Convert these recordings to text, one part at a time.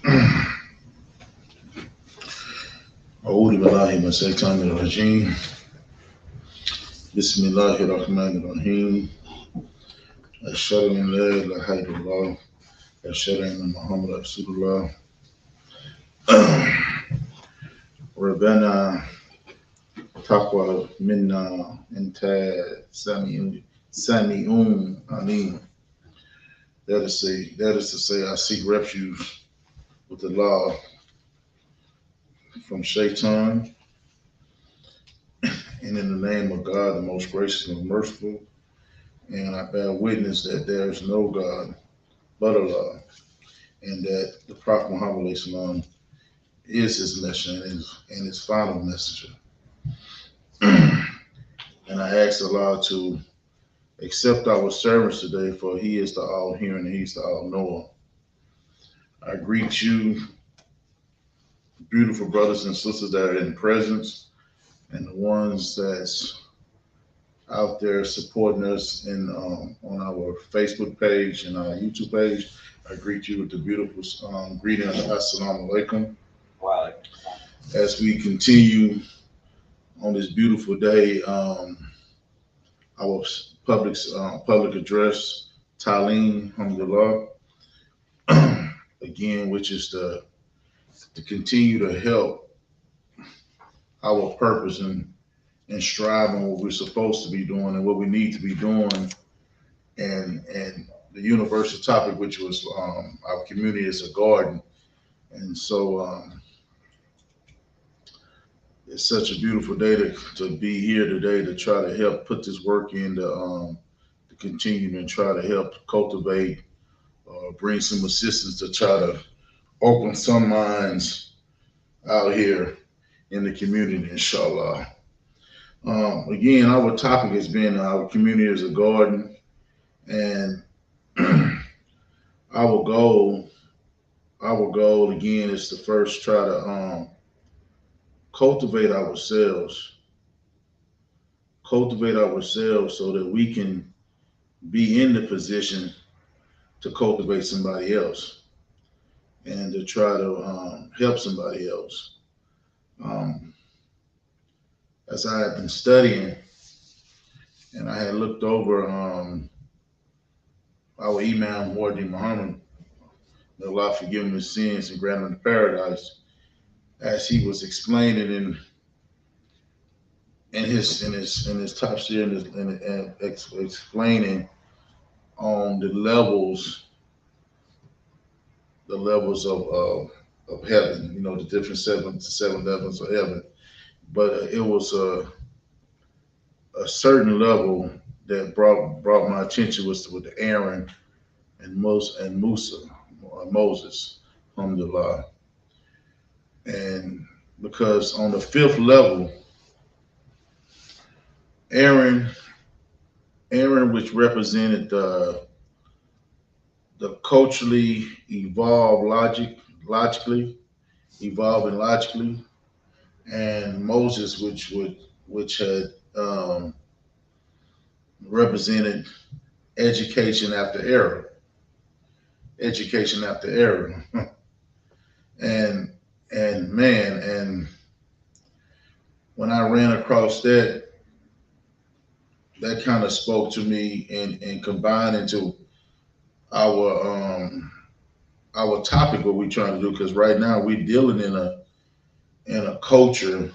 أعوذ بالله من الشيطان الرجيم بسم الله الرحمن الرحيم أشهد أن لا إله إلا الله أشهد أن محمد رسول الله ربنا تقبل منا أنت سميع عليم. That is to say, I seek refuge with the law from Shaitan, and in the name of God, the most gracious and merciful. And I bear witness that there is no God but Allah, and that the Prophet Muhammad SAW is his messenger and his final messenger. And I ask Allah to accept our service today, for He is the all hearing and He's the all knower. I greet you, beautiful brothers and sisters that are in presence, and the ones that's out there supporting us on our Facebook page and our YouTube page. I greet you with the beautiful greeting of Assalamu alaikum. Wow. As we continue on this beautiful day, our public address, Talim, alhamdulillah, again, which is to continue to help our purpose and striving what we're supposed to be doing and what we need to be doing, and the universal topic, which was our community is a garden. And so it's such a beautiful day to be here today to try to help put this work in to continue and try to help cultivate, bring some assistance to try to open some minds out here in the community, inshallah. Again, our topic has been our community as a garden, and our goal again is to first try to cultivate ourselves so that we can be in the position to cultivate somebody else and to try to help somebody else. As I have been studying and I had looked over our Imam Muhammad Muhammad, may Allah forgive him his sins and grant him the paradise, as he was explaining in his tafsir and explaining on the levels of heaven, the different seven levels of heaven. But it was a certain level that brought my attention was with Aaron and Moses, alhamdulillah. And because on the fifth level, Aaron, which represented the culturally logically, and Moses, which had represented education after error, and man, and when I ran across that kind of spoke to me and combined into our topic, what we're trying to do, because right now we're dealing in a culture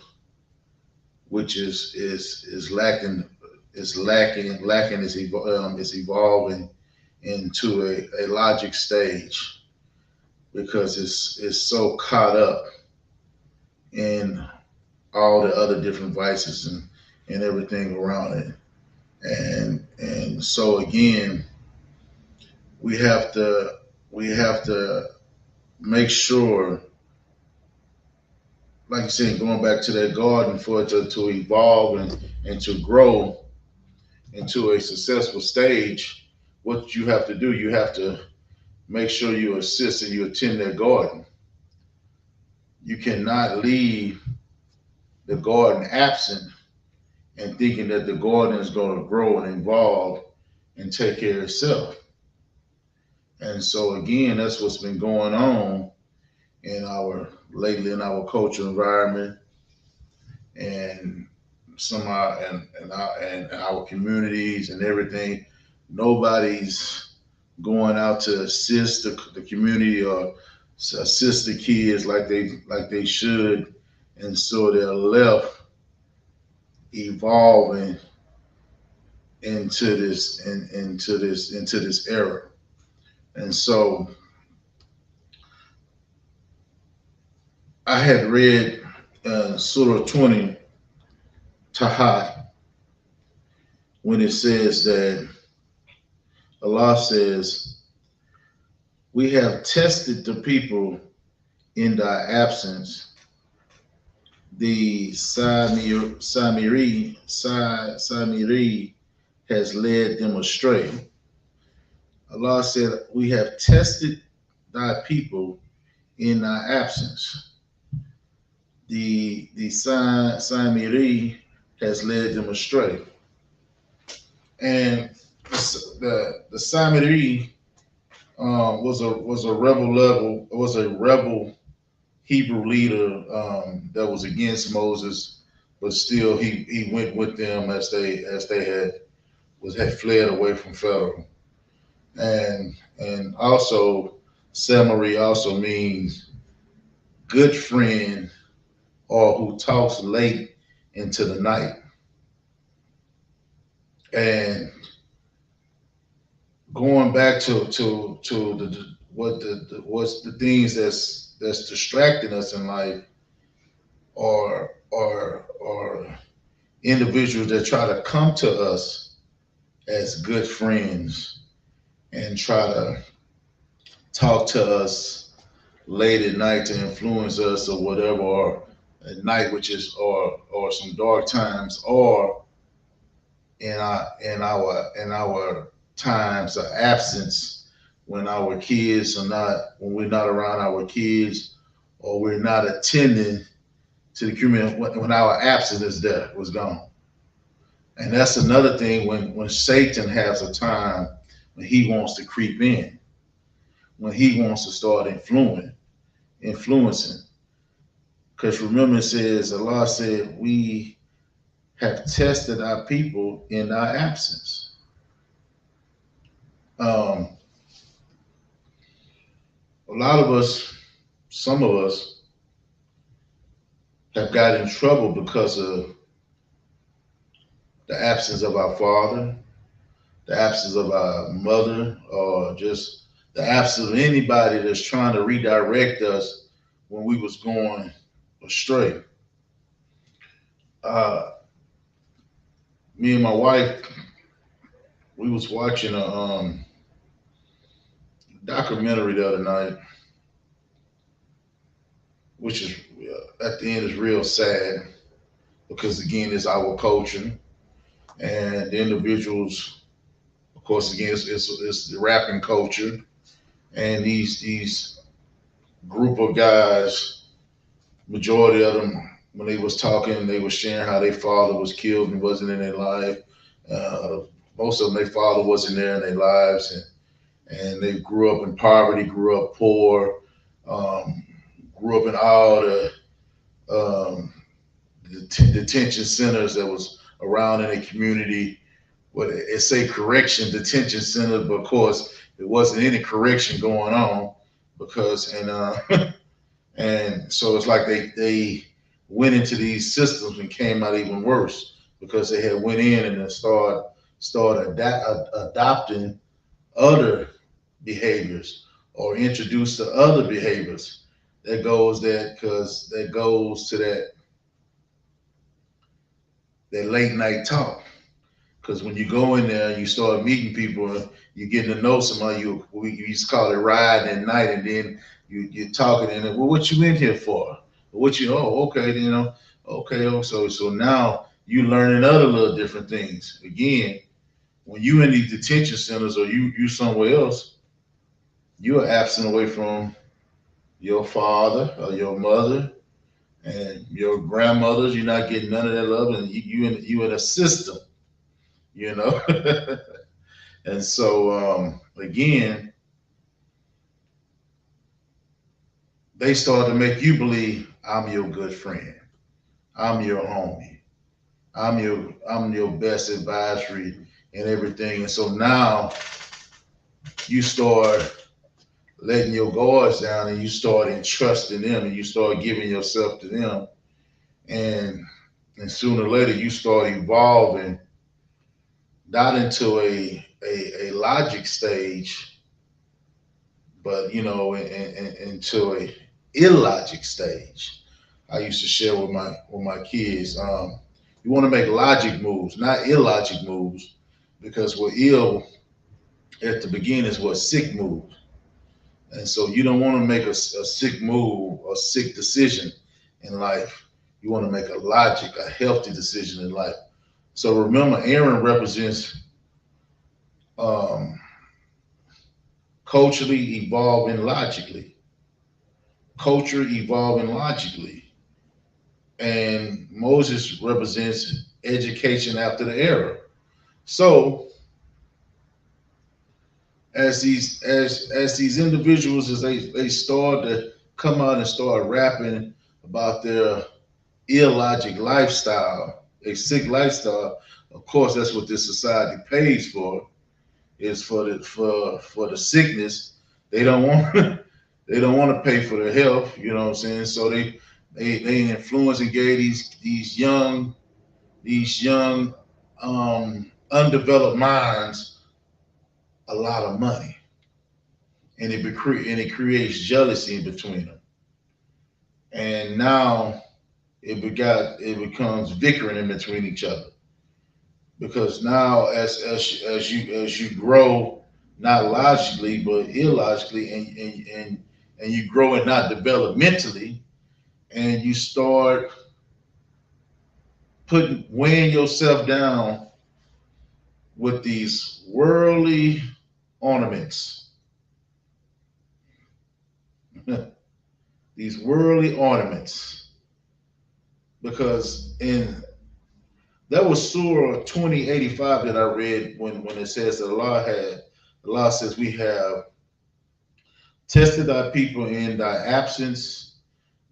which is lacking, is evolving into a logic stage, because it's so caught up in all the other different vices and everything around it. And so again, we have to make sure, like you said, going back to that garden, for it to evolve and to grow into a successful stage. What you have to do, you have to make sure you assist and you attend that garden. You cannot leave the garden absent and thinking that the garden is going to grow and evolve and take care of itself. And so again, that's what's been going on lately in our cultural environment, and and our communities and everything. Nobody's going out to assist the community or assist the kids like they should, and so they're left evolving into this era. And so I had read Surah 20 Tahat, when it says that Allah says, "We have tested the people in thy absence. The Samiri has led them astray." Allah said, "We have tested thy people in thy absence. The Samiri has led them astray." And the Samiri was a rebel Hebrew leader that was against Moses, but still he went with them as they had fled away from Pharaoh. And also Samari also means good friend, or who talks late into the night. And going back to what's the things that's distracting us in life, or individuals that try to come to us as good friends and try to talk to us late at night to influence us or whatever, or at night, which is or some dark times, or in our times of absence, when we're not around our kids, or we're not attending to the community when our absence was gone. And that's another thing, when Satan has a time when he wants to creep in, when he wants to start influencing. Because remember, it says, Allah said, "We have tested our people in our absence." A lot of us, some of us, have got in trouble because of the absence of our father, the absence of our mother, or just the absence of anybody that's trying to redirect us when we was going astray. Uh, Me and my wife, we was watching a documentary the other night, which is at the end is real sad, because again, it's our culture, and the individuals, of course, again, it's the rapping culture, and these group of guys, majority of them, when they was talking, they was sharing how their father was killed and wasn't in their life. Uh, Most of them, their father wasn't there in their lives, and they grew up in poverty, grew up poor, um, grew up in all um, the detention centers that was around in the community. What it say, correction detention center, but of course there wasn't any correction going on, because and so it's like they went into these systems and came out even worse, because they had went in and then started adopting other behaviors, or introduced to other behaviors. That goes to that late night talk. Because when you go in there and you start meeting people, you get to know somebody. We used to call it riding at night, and then you're talking, and then, well, what you in here for? What you? Oh, okay, okay. Oh, so now you learning other little different things. Again, when you in these detention centers, or you somewhere else, you are absent away from your father or your mother and your grandmothers. You're not getting none of that love, and you in a system, you know. And so again, they start to make you believe I'm your good friend, I'm your homie, I'm your best advisory and everything. And so now you start letting your guards down and you start entrusting them and you start giving yourself to them. And and sooner or later you start evolving not into a logic stage, but into a illogic stage. I used to share with my kids. You want to make logic moves, not illogic moves, because what ill at the beginning is what sick moves. And so you don't want to make a sick move, a sick decision in life. You want to make a logic, a healthy decision in life. So remember, Aaron represents um, culturally evolving logically, culture evolving logically, and Moses represents education after the era. So as these individuals, as they start to come out and start rapping about their illogic lifestyle, a sick lifestyle, of course that's what this society pays for, is for the sickness. They don't want they don't want to pay for their health, you know what I'm saying? So they influence and gave these young undeveloped minds a lot of money, and it creates jealousy in between them. And now it becomes bickering in between each other, because now as you grow, not logically but illogically, and you grow and not developmentally, and you start weighing yourself down with these worldly ornaments, these worldly ornaments, because in that was Surah 2085 that I read, when it says that Allah says, we have tested thy people in thy absence.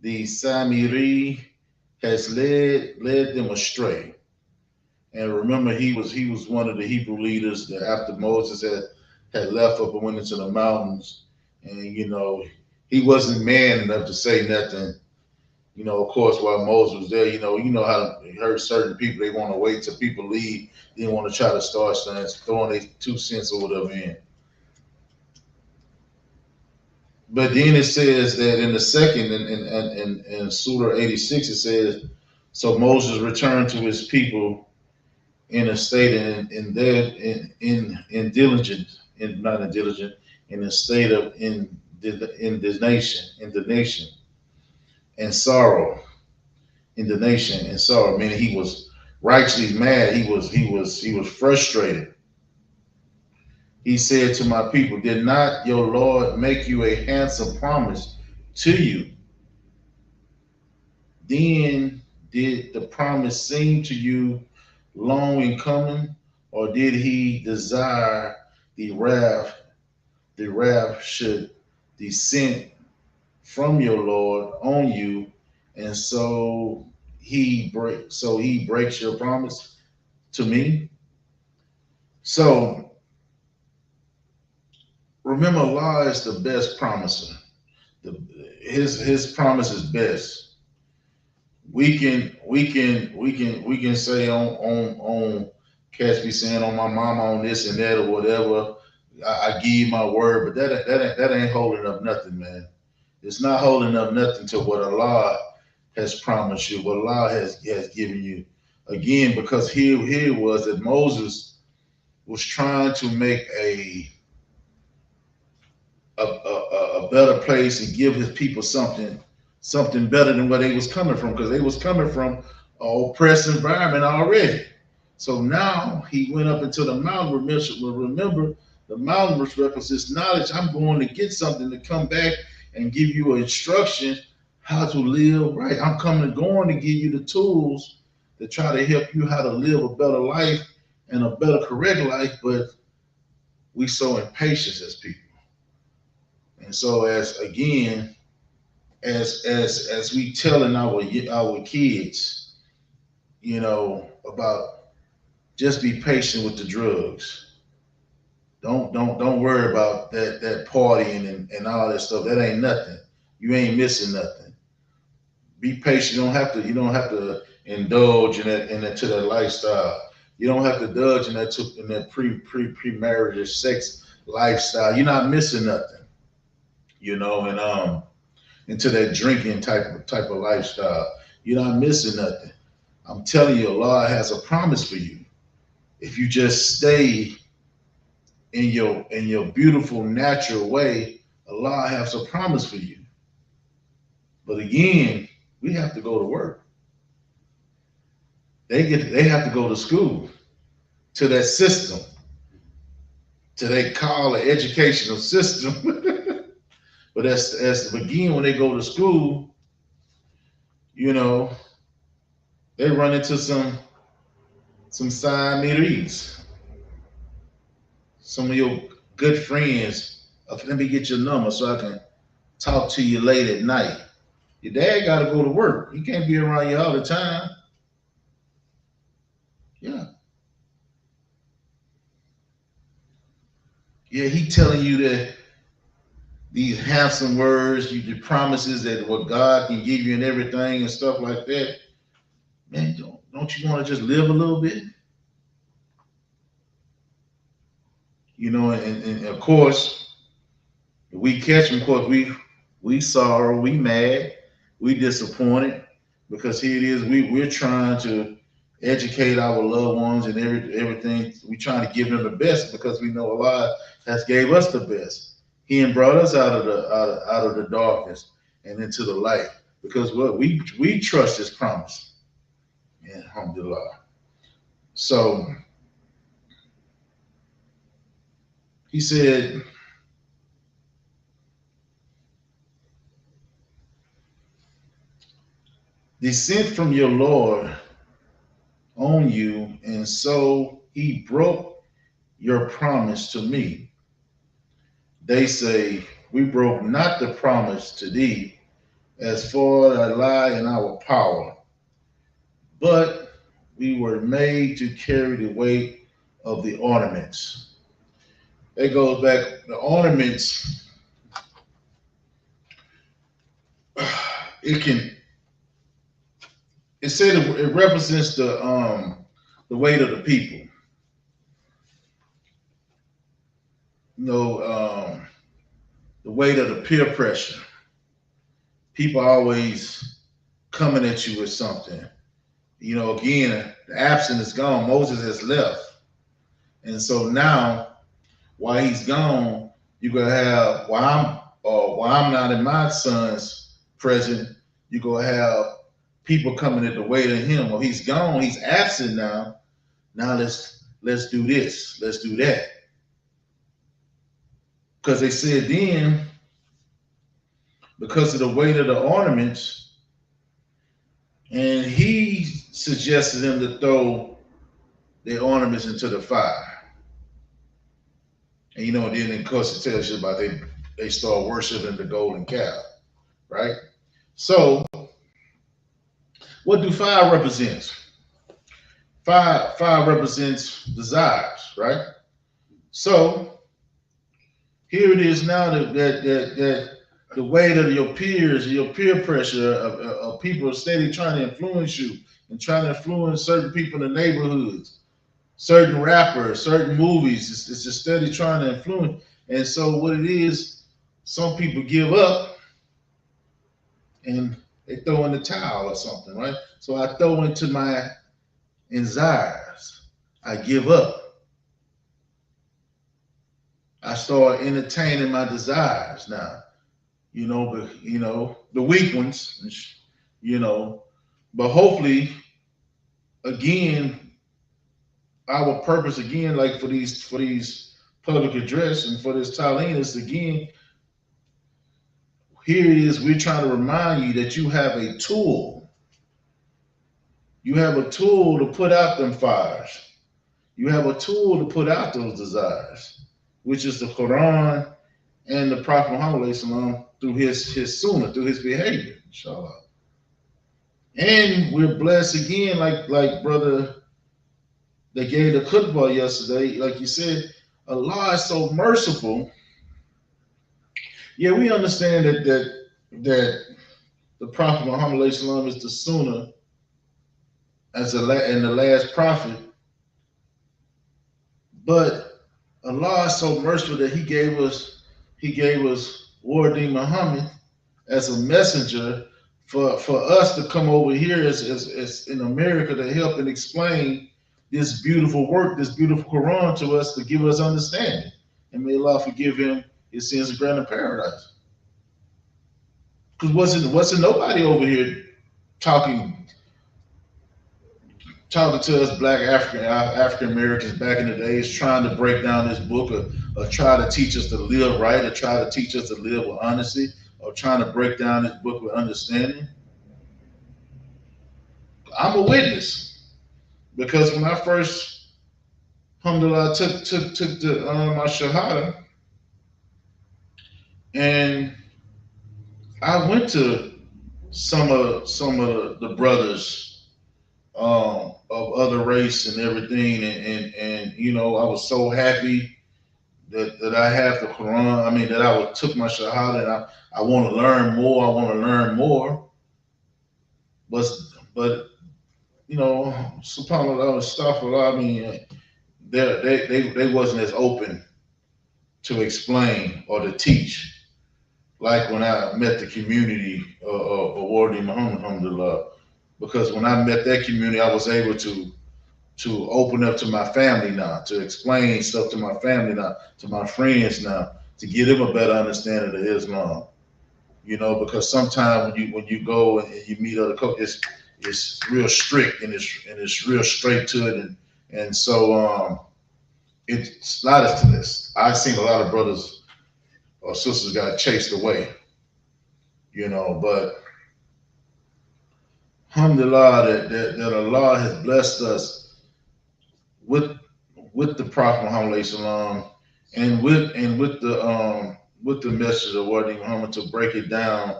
The Samiri has led them astray. And remember, he was one of the Hebrew leaders that after Moses had left up and went into the mountains, and he wasn't man enough to say nothing. Of course, while Moses was there, how you heard certain people, they want to wait till people leave, then want to try to start throwing their 2 cents or whatever in. But then it says that in the second, in Surah 86, it says, so Moses returned to his people in a state in diligent, not in diligent, in a state of in the nation and sorrow, in the nation and sorrow, meaning he was righteously mad. He was frustrated. He said to my people, did not your Lord make you a handsome promise to you? Then did the promise seem to you long in coming, or did he desire the wrath should descend from your Lord on you, and he breaks your promise to me? So remember, Allah is the best promiser. His promise is best. We can say on catch me saying on my mama on this and that or whatever. I give you my word, but that ain't holding up nothing, man. It's not holding up nothing to what Allah has promised you, what Allah has given you. Again, because here it was that Moses was trying to make a better place and give his people something better than where they was coming from, because they was coming from an oppressed environment already. So now he went up into the mountain. Remember, the mountain represents knowledge. I'm going to get something to come back and give you an instruction how to live right. I'm going to give you the tools to try to help you how to live a better life and a better, correct life. But we so impatient as people. And so as as we telling our kids, about just be patient with the drugs. Don't worry about that partying and all that stuff. That ain't nothing. You ain't missing nothing. Be patient. You don't have to indulge into that lifestyle. You don't have to indulge in that premarital sex lifestyle. You're not missing nothing. And into that drinking type of lifestyle. You're not missing nothing. I'm telling you, Allah has a promise for you. If you just stay in your beautiful natural way, Allah has a promise for you. But again, we have to go to work. They have to go to school, to that system, to they call an educational system. But as again, when they go to school, they run into some Siamese. Some of your good friends. Let me get your number so I can talk to you late at night. Your dad got to go to work. He can't be around you all the time. Yeah. Yeah, he telling you that these handsome words, the promises that what God can give you and everything and stuff like that. Man, don't you want to just live a little bit? And of course, we catch them. Of course, we sorrow, we mad, we disappointed because here it is. We're trying to educate our loved ones and everything. We trying to give them the best because we know Allah has gave us the best. He brought us out of the darkness and into the light because we trust His promise. Yeah, alhamdulillah. So he said, descent from your Lord on you, and so He broke your promise to me. They say, we broke not the promise to thee, as for a lie in our power, but we were made to carry the weight of the ornaments. It goes back, the ornaments, it said it represents the weight of the people. The weight of the peer pressure. People always coming at you with something. Again, the absent is gone. Moses has left. And so now, while he's gone, you're gonna have while I'm not in my son's present, you're gonna have people coming at the weight of him. Well, he's gone, he's absent now. Now let's do this, let's do that. Because they said then, because of the weight of the ornaments, and he suggested them to throw their ornaments into the fire. And then of course it tells you about they start worshiping the golden calf, right? So what do fire represent? Fire represents desires, right? So here it is now that the weight of your peers, your peer pressure of people steady trying to influence you and trying to influence certain people in the neighborhoods, certain rappers, certain movies. It's just steady trying to influence. And so what it is, some people give up and they throw in the towel or something, right? So I throw into my desires. I give up. I start entertaining my desires now. The weak ones, but hopefully, again, our purpose again, like for these public address and for this Taleen is again, here it is, we're trying to remind you that you have a tool. You have a tool to put out them fires. You have a tool to put out those desires, which is the Quran and the Prophet Muhammad sallam, through his sunnah, through his behavior, inshallah. And we're blessed again, like brother that gave the khutbah yesterday, like you said, Allah is so merciful. Yeah, we understand that the Prophet Muhammad sallam is the sunnah and the last prophet, but Allah is so merciful that He gave us Wardi Muhammad as a messenger for us to come over here as in America to help and explain this beautiful work, this beautiful Quran to us, to give us understanding. And may Allah forgive him his sins and grant him paradise. Because wasn't nobody over here talking to us black African Americans back in the days, trying to break down this book, or try to teach us to live right, or try to teach us to live with honesty, or trying to break down this book with understanding. I'm a witness, because when I first, alhamdulillah, took my shahada, and I went to some of the brothers of other race and everything, and you know, I was so happy that I have the Quran. I mean, that I took my shahada, and I want to learn more. I want to learn more, but you know, subhanallah, astaghfirullah, I mean, they wasn't as open to explain or to teach like when I met the community of Wardi Muhammad, alhamdulillah. Because when I met that community, I was able to open up to my family now, to explain stuff to my family now, to my friends now, to give them a better understanding of Islam. You know, because sometimes when you go and you meet other coaches, it's real strict, and it's real straight to it, and so it's a lot of this. I've seen a lot of brothers or sisters got chased away, you know, but alhamdulillah that Allah has blessed us with the Prophet Muhammad sallam, and with the message of Wardi Muhammad, to break it down,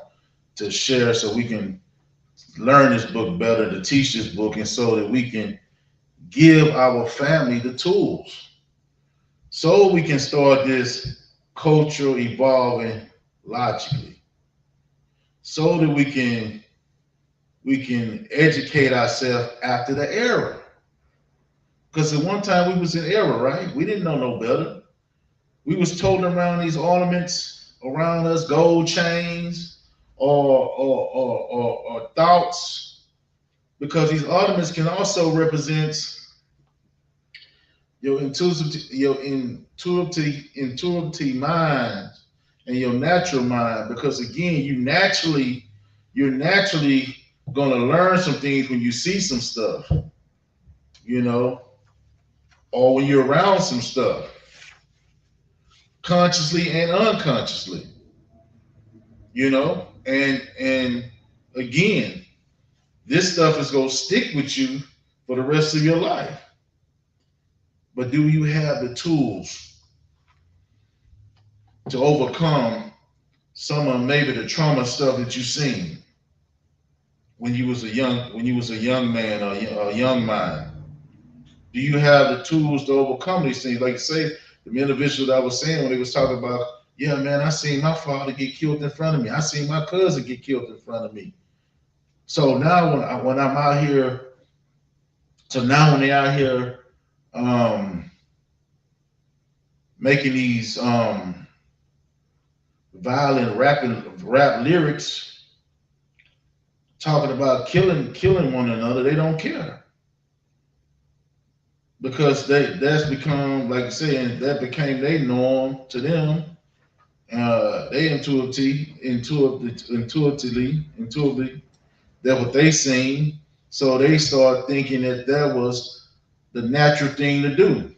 to share, so we can learn this book better, to teach this book, and so that we can give our family the tools, so we can start this culture evolving logically, so that we can educate ourselves after the era. Because at one time we was in error, right? We didn't know no better. We was toting around these ornaments around us, gold chains or thoughts, because these ornaments can also represent your intuitive mind and your natural mind. Because again, you're naturally gonna learn some things when you see some stuff, you know, or when you're around some stuff, consciously and unconsciously, you know, and again, this stuff is gonna stick with you for the rest of your life. But do you have the tools to overcome some of maybe the trauma stuff that you've seen when you was a young man or a young mind? Do you have the tools to overcome these things? Like, say, the individual that I was saying when they was talking about, yeah, man, I seen my father get killed in front of me. I seen my cousin get killed in front of me. So now when I'm out here, when they're out here making these violent rap lyrics, talking about killing one another, they don't care. Because that's become, like I say, that became their norm to them. They intuitively, that's what they seen. So they start thinking that was the natural thing to do.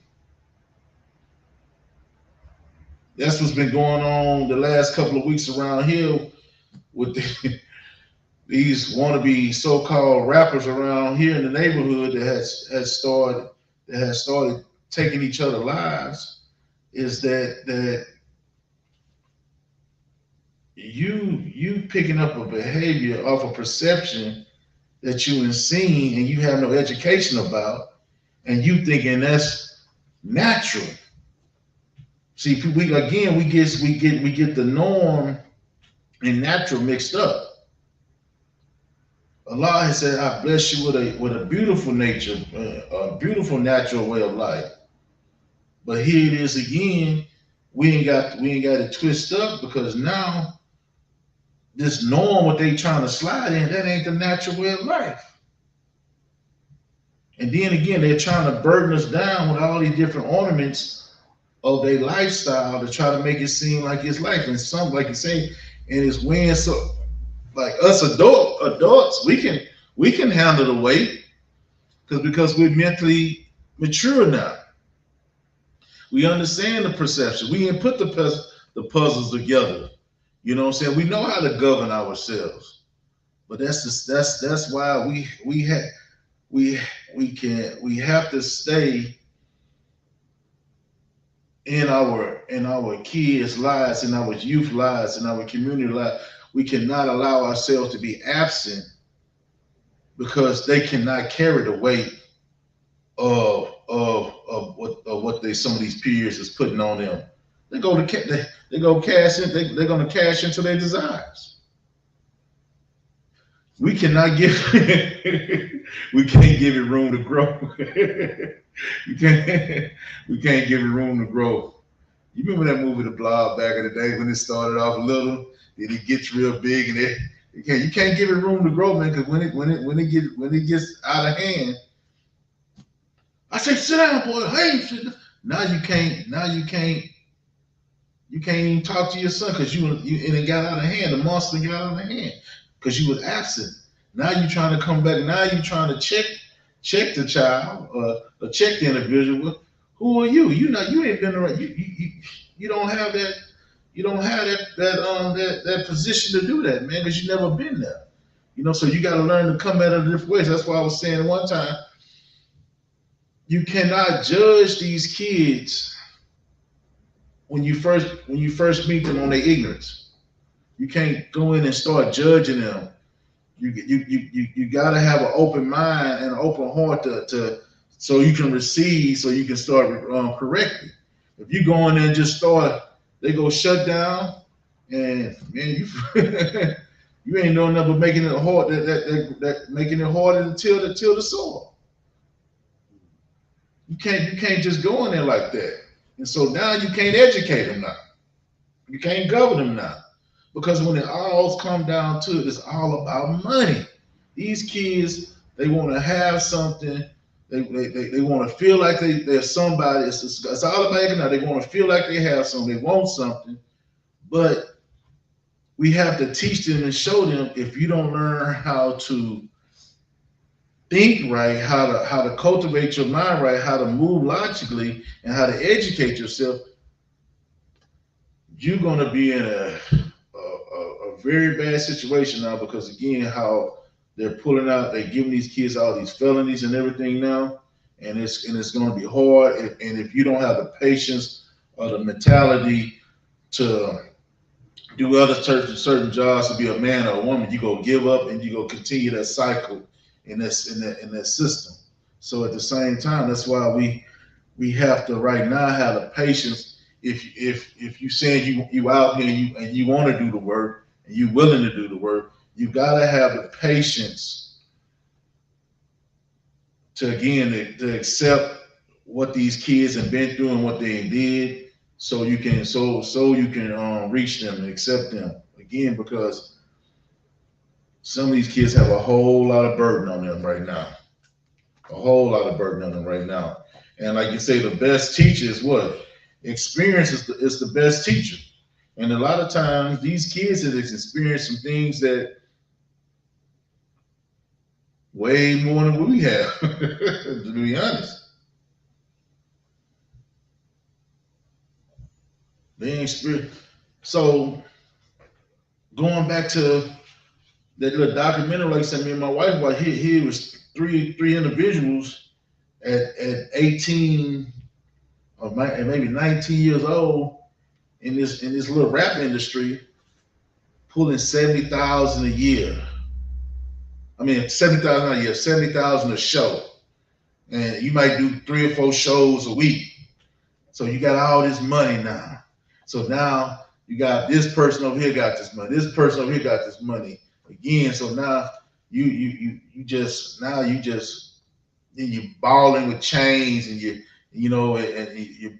That's what's been going on the last couple of weeks around here with these wannabe so-called rappers around here in the neighborhood that has started taking each other's lives. Is that you picking up a behavior off a perception that you have seen and you have no education about, and you thinking that's natural. See, we get the norm and natural mixed up. Allah has said, "I bless you with a beautiful nature, a beautiful natural way of life." But here it is again. We ain't got it twisted up because now this norm, what they trying to slide in, that ain't the natural way of life. And then again, they're trying to burden us down with all these different ornaments of their lifestyle to try to make it seem like it's life. And some, like you say, and it's when so like us adults, we can handle the weight because we're mentally mature now. We understand the perception. We can put the puzzles together. You know what I'm saying? We know how to govern ourselves. But that's why we we have to stay in our kids' lives, in our youth lives, in our community lives. We cannot allow ourselves to be absent because they cannot carry the weight of what they some of these peers is putting on them. They go cash in. They're going to cash into their desires. We cannot give. We can't give it room to grow. we can't. We can't give it room to grow. You remember that movie, The Blob, back in the day when it started off little, then it gets real big, and you can't give it room to grow, man. Because when it gets out of hand, I say, sit down, boy. Hey, sit down. Now you can't. Now you can't. You can't even talk to your son because it got out of hand. The monster got out of hand because you was absent. Now you're trying to come back. Now you're trying to check the child or check the individual. Who are you? You ain't been around. You don't have that. You don't have that position to do that, man, because you never been there. So you got to learn to come at it in different ways. That's why I was saying one time, you cannot judge these kids when you first meet them on their ignorance. You can't go in and start judging them. You got to have an open mind and an open heart to so you can receive, so you can start correcting. If you go in there and just start, they go shut down, and man, you ain't doing nothing but making it hard. That making it harder to till the soil. You can't just go in there like that. And so now you can't educate them now. You can't govern them now. Because when it all comes down to it, it's all about money. These kids, they want to have something. They want to feel like they're somebody. It's all about economics. They want to feel like they have something. They want something. But we have to teach them and show them, if you don't learn how to think right, how to cultivate your mind right, how to move logically, and how to educate yourself, you're going to be in a very bad situation now. Because again, how they're pulling out, they're giving these kids all these felonies and everything now, and it's going to be hard. And if you don't have the patience or the mentality to do other certain jobs, to be a man or a woman, you go give up and you go continue that cycle in that system. So at the same time, that's why we have to right now have the patience. If you saying you out here and you want to do the work and you willing to do the work, you gotta have the patience to accept what these kids have been through and what they did, so you can reach them and accept them again, because some of these kids have a whole lot of burden on them right now. A whole lot of burden on them right now. And like you say, the best teacher is what? Experience is the best teacher. And a lot of times these kids have experienced some things that way more than we have, to be honest. They ain't spirit. So going back to that little documentary, like I said, me and my wife, like here was three individuals at 18 or maybe 19 years old in this little rap industry, pulling 70,000 a year. I mean, 70,000 a year, 70,000 a show, and you might do 3 or 4 shows a week. So you got all this money now. So now you got this person over here got this money. This person over here got this money again. So now you balling with chains, and you're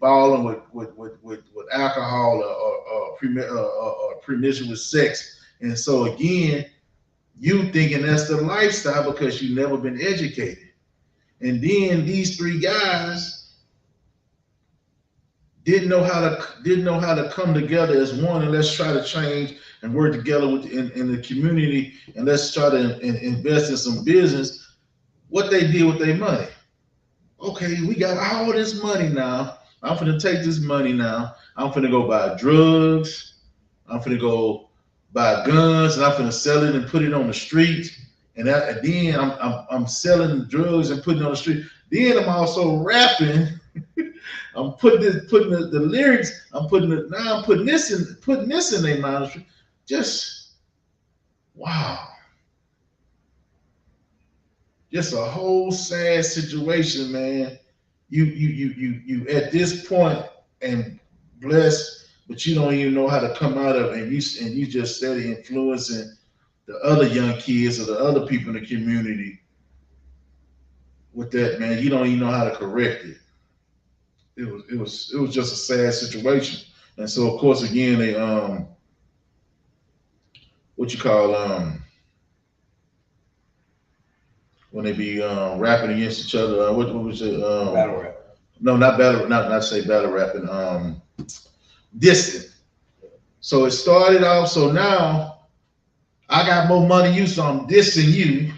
balling with alcohol or promiscuous sex. And so again, you thinking that's the lifestyle because you never been educated. And then these 3 guys didn't know how to come together as one, and let's try to change and work together in the community, and let's try to invest in some business. What they did with their money? Okay, we got all this money now. I'm finna take this money now. I'm finna go buy drugs. I'm finna go buy guns, and I'm finna sell it and put it on the street. And then I'm selling drugs and putting it on the street. Then I'm also rapping. I'm putting the lyrics. I'm putting this in their mind. Just wow. Just a whole sad situation, man. You at this point and blessed, but you don't even know how to come out of it, and you just steady influencing the other young kids or the other people in the community with that, man. You don't even know how to correct it. It was just a sad situation. And so of course again they when they be rapping against each other. What was it? Battle rap. No, not battle. Not say battle rapping. Dissing. So it started off. So now I got more money than you, so I'm dissing you.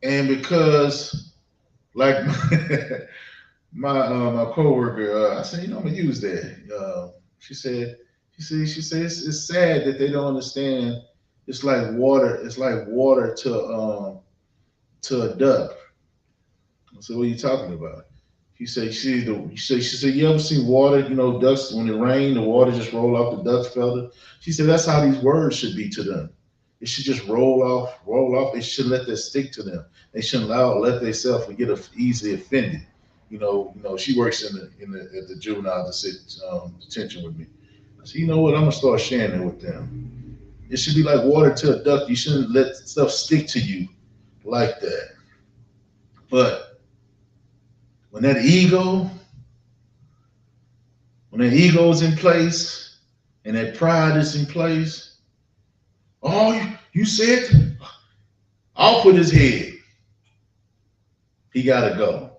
And because like my coworker, I said, I'm gonna use that. She said it's sad that they don't understand. It's like water. It's like water to a duck. I said, what are you talking about? She said, you ever see water? Ducks, when it rains, the water just roll off the duck's feather. She said, that's how these words should be to them. It should just roll off. They shouldn't let that stick to them. They shouldn't let themselves get easily offended. She works at the juvenile detention with me. I said, you know what? I'm gonna start sharing it with them. It should be like water to a duck. You shouldn't let stuff stick to you like that. But when that ego is in place and that pride is in place, you said, I'll put his head. He gotta go.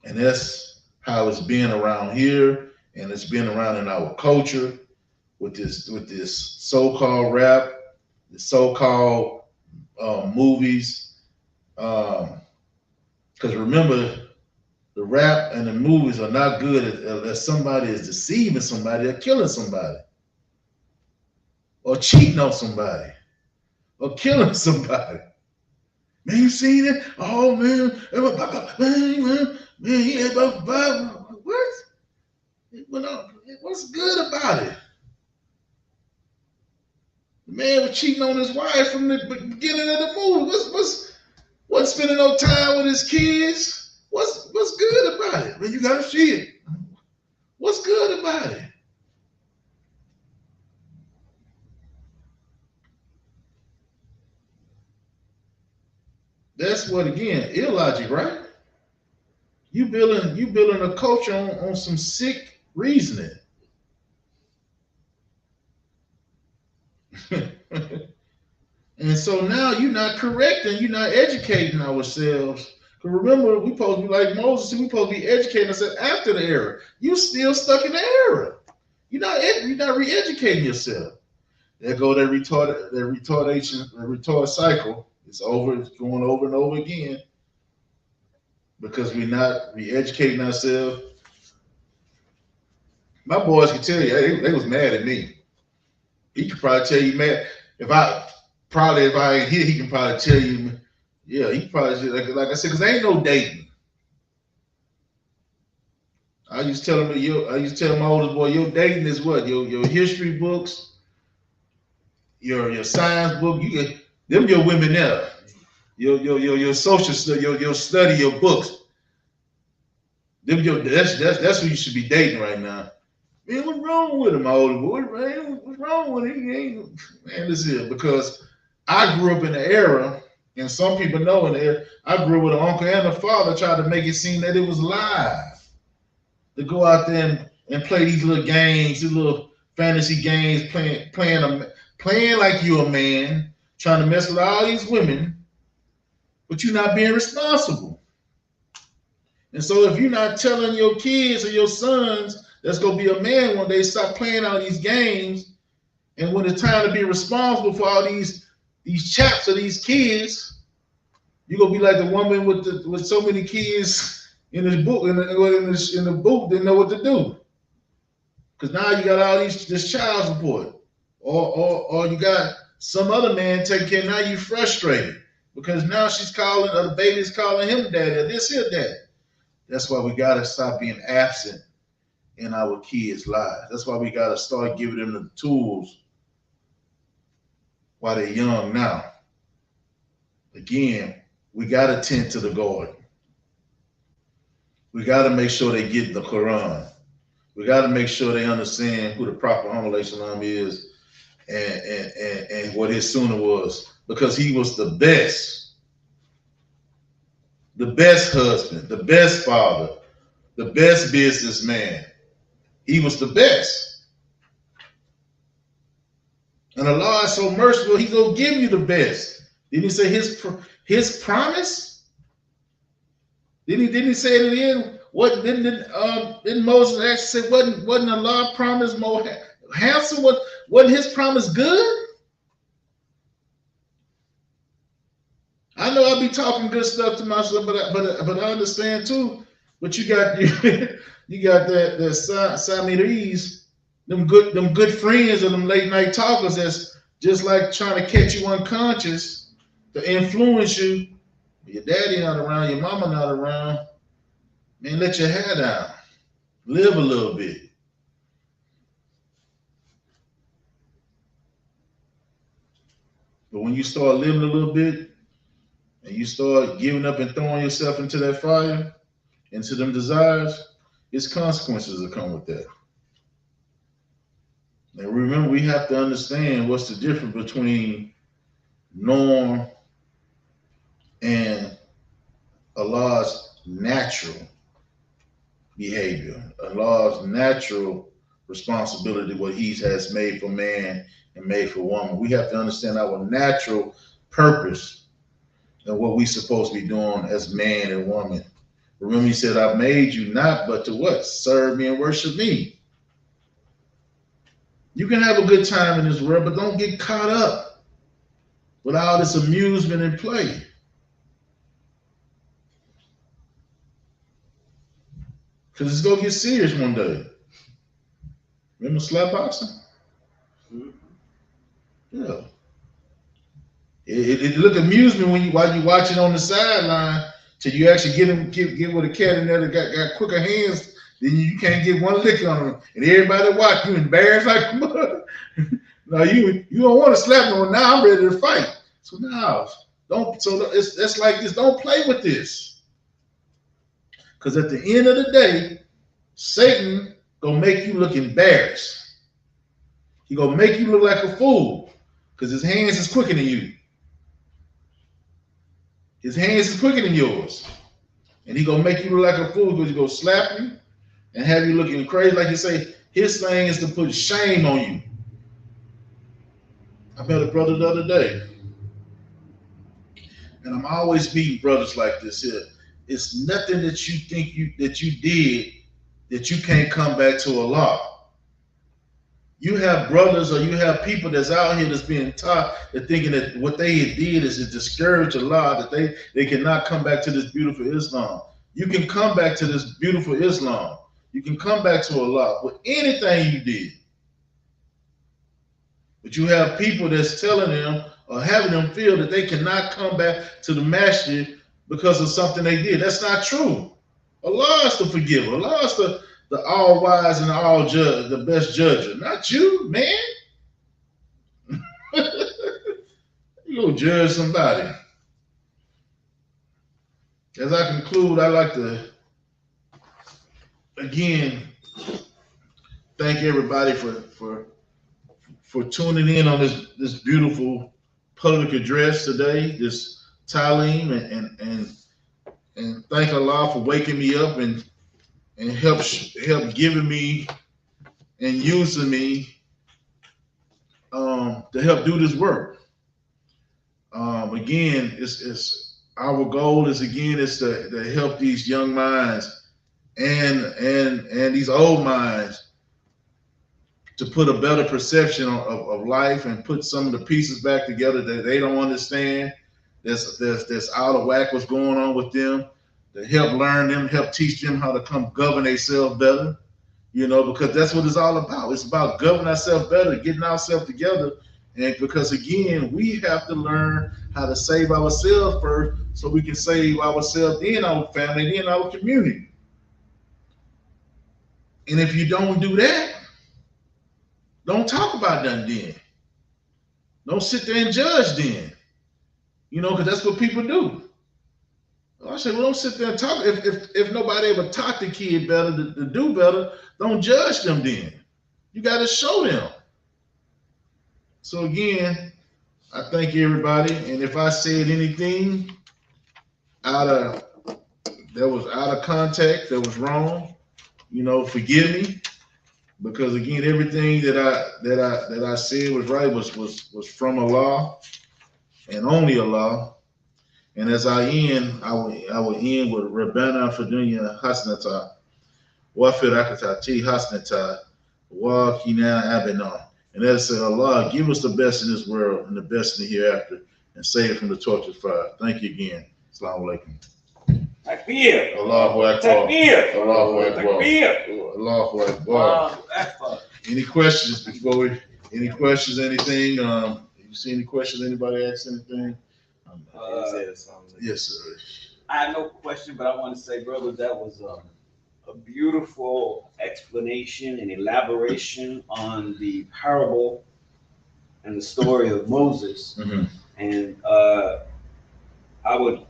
And that's how it's been around here, and it's been around in our culture with this so-called rap, the so-called movies. Because remember, the rap and the movies are not good unless somebody is deceiving somebody or killing somebody or cheating on somebody or killing somebody. Man, you seen it? Oh man, what? What's good about it? The man was cheating on his wife from the beginning of the movie. What's spending no time with his kids? What's good about it? Man, you gotta see it. What's good about it? That's what, again, illogic, right? You building a culture on some sick reasoning. And so now you're not correcting, you're not educating ourselves. Because remember, we supposed to be like Moses, we supposed to be educating ourselves after the error. You still stuck in the error. You're not re-educating yourself. There go that retarded cycle. It's going over and over again. Because we're not re-educating ourselves. My boys can tell you, they was mad at me. He could probably tell you, man, if I ain't here, he can probably tell you, yeah, he probably, like I said, because there ain't no dating. I used to tell him, I used to tell my oldest boy, your dating is what? Your history books, your science book, you get them your women there. Your social study, your study, your books. Them that's who you should be dating right now. Man, what's wrong with him, my older boy? Man, what's wrong with him? Man, listen, because I grew up in the era, and some people know in the era, I grew up with an uncle and a father tried to make it seem that it was live. To go out there and play these little games, these little fantasy games, playing like you're a man, trying to mess with all these women, but you're not being responsible. And so if you're not telling your kids or your sons that's gonna be a man one day, stop playing all these games, and when it's time to be responsible for all these chaps or these kids, you're gonna be like the woman with so many kids in the book in the book didn't know what to do. Because now you got all this child support. Or you got some other man taking care. Now you frustrated because now she's calling, or the baby's calling him daddy, or this here daddy. That's why we gotta stop being absent in our kids' lives. That's why we gotta start giving them the tools while they're young now. Again, we gotta tend to the garden. We gotta make sure they get the Quran. We gotta make sure they understand who the Prophet Muhammad is and what his sunnah was, because he was the best husband, the best father, the best businessman. He was the best. And Allah is so merciful, he's gonna give you the best. Didn't he say his promise? Didn't he say it in? What didn't Moses actually say? Wasn't Allah promise more handsome? Wasn't his promise good? I know I'll be talking good stuff to myself, but I understand too. But you got that Samiris, them good friends and them late night talkers that's just like trying to catch you unconscious to influence you. Your daddy not around, your mama not around. Man, let your hair down. Live a little bit. But when you start living a little bit and you start giving up and throwing yourself into that fire, into them desires, its consequences that come with that. And remember, we have to understand what's the difference between norm and Allah's natural behavior, Allah's natural responsibility, what he has made for man and made for woman. We have to understand our natural purpose and what we're supposed to be doing as man and woman. Remember, he said, I made you not but to what? Serve me and worship me. You can have a good time in this world, but don't get caught up with all this amusement and play. Because it's going to get serious one day. Remember slap boxing? Yeah. It look amusement while you watching on the sideline till you actually get with a cat in there that got quicker hands. Then you can't get one lick on them, and everybody watch you embarrassed like mother. No, you don't want to slap no one. Now I'm ready to fight. So now don't. So it's like this. Don't play with this. Because at the end of the day, Satan gonna make you look embarrassed. He gonna make you look like a fool because his hands is quicker than you. His hands is quicker than yours. And he gonna make you look like a fool because he gonna slap you and have you looking crazy. Like you say, his thing is to put shame on you. I met a brother the other day. And I'm always meeting brothers like this here. It's nothing that you think that you did that you can't come back to Allah. You have brothers or you have people that's out here that's being taught, that thinking that what they did is to discourage Allah, that they cannot come back to this beautiful Islam. You can come back to this beautiful Islam. You can come back to Allah with anything you did. But you have people that's telling them or having them feel that they cannot come back to the masjid because of something they did. That's not true. Allah is the forgiver. Allah is the all wise and the all judge, the best judger. Not you, man. You go judge somebody. As I conclude, I like to again thank everybody for tuning in on this beautiful public address today, this Talim, and thank Allah for waking me up and help giving me and using me to help do this work. Again, it's our goal is to help these young minds and these old minds to put a better perception of life and put some of the pieces back together that they don't understand. That's out of whack what's going on with them. To help learn them, help teach them how to come govern themselves better. You know, because that's what it's all about. It's about governing ourselves better, getting ourselves together. And because again, we have to learn how to save ourselves first so we can save ourselves, then our family, then our community. And if you don't do that, don't talk about nothing then. Don't sit there and judge then. You know, because that's what people do. I say, well, don't sit there and talk. If nobody ever taught the kid better to do better, don't judge them then. You got to show them. So again, I thank everybody. And if I said anything that was out of context, that was wrong, you know, forgive me. Because again, everything that I said was right was from Allah and only Allah. And as I end, I will end with Rabbana fi dunya hasanata wa fi akhirati hasanata wa qina adhaban. And that said, Allah, give us the best in this world and the best in the hereafter, and save it from the tortured fire. Thank you again. Assalamu alaikum. Takbir. Allahu Akbar. Takbir. Allahu Akbar. Takbir. Allahu Akbar. Any questions before we? Any questions? Anything? You see any questions? Anybody ask anything? Yes, sir. I have no question, but I want to say, brother, that was a beautiful explanation and elaboration on the parable and the story of Moses. Mm-hmm. And I would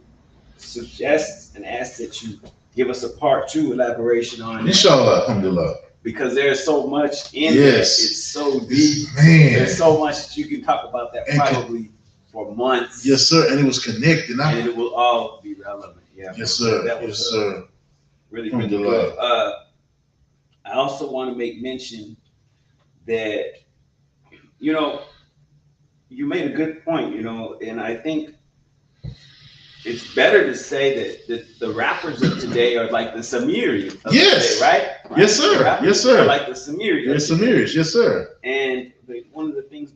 suggest and ask that you give us a part 2 elaboration on it. Inshallah, alhamdulillah. Because there's so much in yes. it. It's so deep. Man. There's so much that you can talk about that probably for months. Yes, sir. And it was connected. And it will all be relevant. Yeah. Yes, sir. That was, yes, sir. Really, really good. I also want to make mention that, you know, you made a good point, you know, and I think it's better to say that the rappers of today are like the Samiri of yes. today, right? Yes, sir. Yes, sir. Like the Samiri. Yes, Samiri. Yes, sir. And one of the things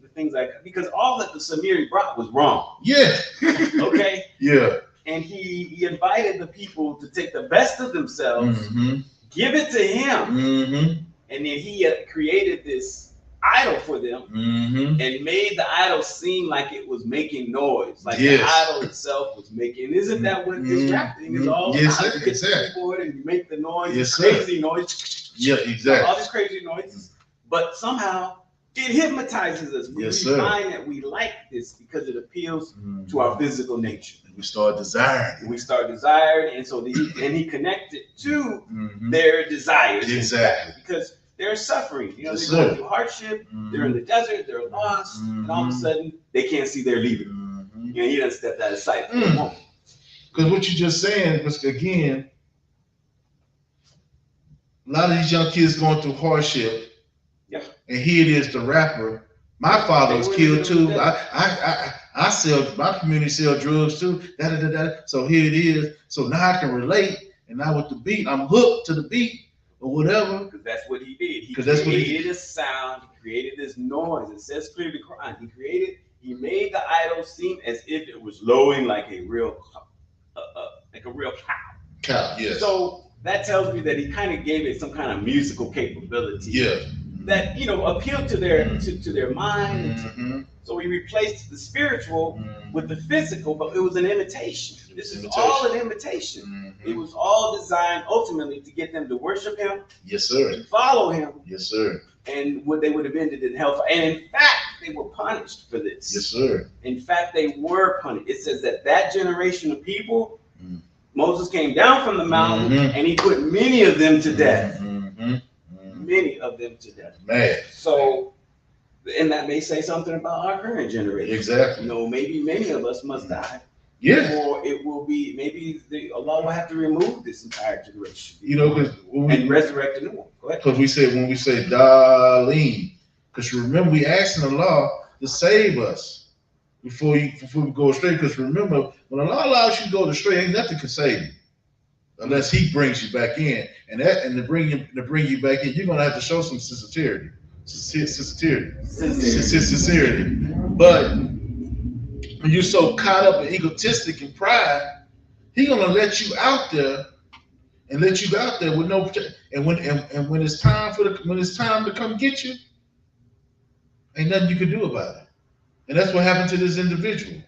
because all that the Samiri brought was wrong. Yeah. Okay. Yeah. And he invited the people to take the best of themselves, mm-hmm. give it to him, mm-hmm. and then he created this idol for them, mm-hmm. and made the idol seem like it was making noise, like yes. the idol itself was making. Isn't that what this rap thing is all yes, about? Sir. You get exactly. the keyboard and you make the noise, yes, crazy noise. Yeah, exactly. All these crazy noises, but somehow it hypnotizes us. We find that we like this because it appeals to our physical nature. And we start desiring. And so he connected to their desires. Exactly. Because they're suffering. You know, yes, they're going through hardship. They're in the desert. They're lost. And all of a sudden, they can't see their leader. You know, he doesn't step out of sight for a moment. Because what you're just saying, because again, a lot of these young kids going through hardship. Yeah. And here it is, the rapper. My father was killed too. I sell, my community sell drugs too. So here it is. So now I can relate. And now with the beat, I'm hooked to the beat or whatever. Because that's what he did. He created a sound. He created this noise. It says clearly, Quran. He made the idol seem as if it was lowing like a real cow. Cow, yes. So that tells me that he kind of gave it some kind of musical capability. Yeah. that appealed to their to their mind. So we replaced the spiritual with the physical, but it was an imitation. This is all an imitation. It was all designed ultimately to get them to worship him. Yes, sir. To follow him. Yes, sir. And what they would have ended in hellfire. And in fact, they were punished for this. Yes, sir. In fact, they were punished. It says that generation of people, Moses came down from the mountain and he put many of them to death. Many of them to death. Man. So, and that may say something about our current generation. Exactly. Maybe many of us must die. Yeah. Or it will be, maybe Allah will have to remove this entire generation. And resurrect a new one. Go ahead. Because when we say Darlene, because remember we asking Allah to save us before we go astray. Because remember, when Allah allows you to go astray, ain't nothing can save you unless He brings you back in. And to bring you back in, you're gonna have to show some sincerity. But when you're so caught up in egotistic and pride, He gonna let you out there and let you out there with no protection. And when it's time to come get you, ain't nothing you can do about it. And that's what happened to this individual.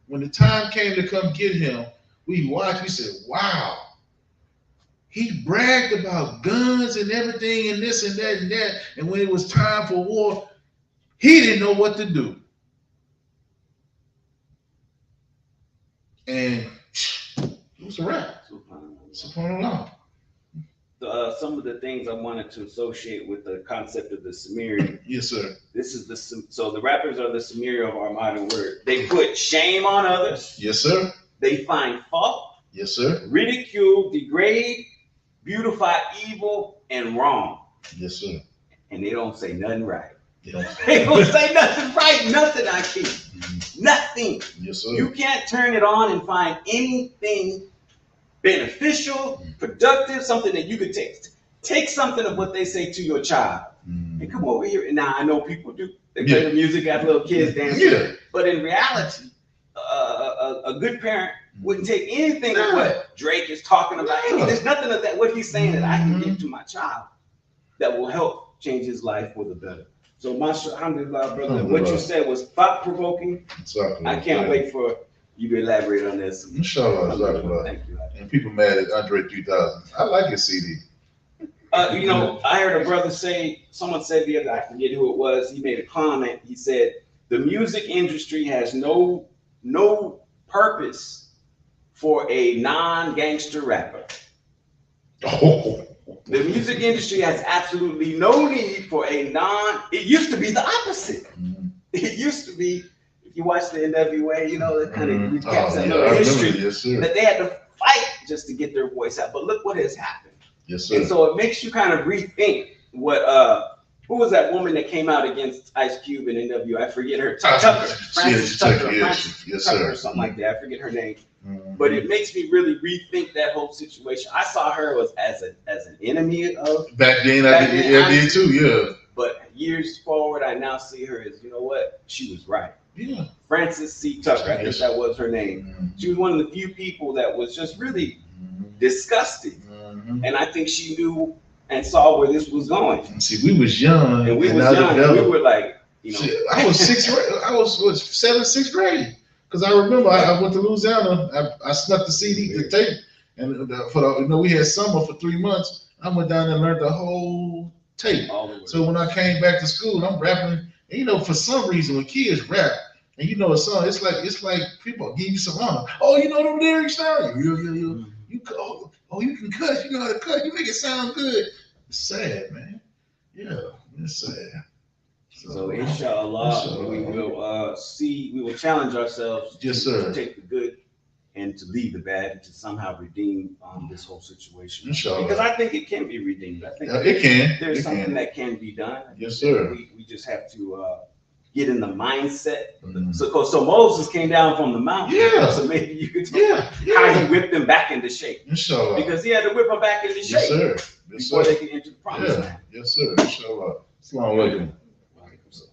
When the time came to come get him, we watched. We said, "Wow." He bragged about guns and everything and this and that and that. And when it was time for war, he didn't know what to do. And it was a wrap. SubhanAllah. Some of the things I wanted to associate with the concept of the Sumerian. Yes, sir. This is the rappers are the Sumerian of our modern word. They put shame on others. Yes, sir. They find fault. Yes, sir. Ridicule, degrade, beautify evil and wrong. Yes, sir. And they don't say nothing right. Yes. They don't say nothing right, nothing I keep. Nothing. Yes, sir. You can't turn it on and find anything beneficial, productive, something that you could take something of what they say to your child and come over here. And now I know people do. They play the music, got little kids dancing. Yeah. But in reality, a good parent wouldn't take anything of what Drake is talking about. There's nothing of that, what he's saying that I can give to my child that will help change his life for the better. So, alhamdulillah, brother, what you said was thought-provoking. I can't wait for you to elaborate on this. Inshallah. Thank you. And people mad at Andre 3000. I like his CD. I heard a brother say, someone said the other day, I forget who it was, he made a comment. He said, the music industry has no purpose for a non-gangster rapper. Oh. The music industry has absolutely no need for it used to be the opposite. It used to be, if you watch the NWA, that kind of recaps that history, that they had to fight just to get their voice out. But look what has happened. Yes, sir. And so it makes you kind of rethink what, who was that woman that came out against Ice Cube and NWA? I forget her. Tucker. Francis Tucker. Yes, sir. Or something like that. I forget her name. But it makes me really rethink that whole situation. I saw her as an enemy of back then. I did too. Yeah. But years forward, I now see her as, she was right. Yeah. Francis C. Tucker. I think that was her name. She was one of the few people that was just really disgusting, and I think she knew and saw where this was going. See, we was young, and we were like, See, I was sixth grade. I was sixth grade. Because I remember I went to Louisiana. I snuck the CD, the tape, and we had summer for 3 months. I went down there and learned the whole tape. So when I came back to school, I'm rapping. And for some reason, when kids rap, and a song, it's like people give you some honor. Oh, you know them lyrics now? You can cut. You know how to cut. You make it sound good. It's sad, man. Yeah, it's sad. So inshallah, we will challenge ourselves to take the good and to leave the bad and to somehow redeem this whole situation. Inshallah. Because I think it can be redeemed. I think there's something that can be done. Yes, sir. We just have to get in the mindset. So Moses came down from the mountain. Yeah. So maybe you could talk how he whipped them back into shape. Inshallah. Because he had to whip them back into shape. Yes, sir. Yes, before they could enter the promised land. Yes, sir. Inshallah. Assalamu alaikum. So